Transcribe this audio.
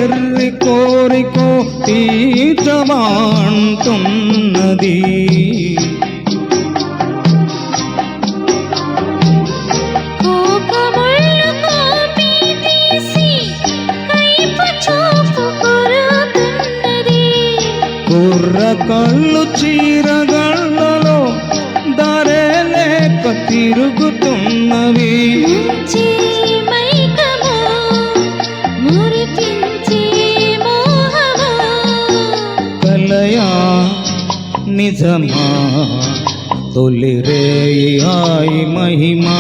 వెర్రి కోరికో తీర్చమంటున్నది. కుర్ర కళ్ళు చీరగళ్ళలో దారే లేక తిరుగుతున్నవి. కలయా నిజమా తొలి రేయి మహిమా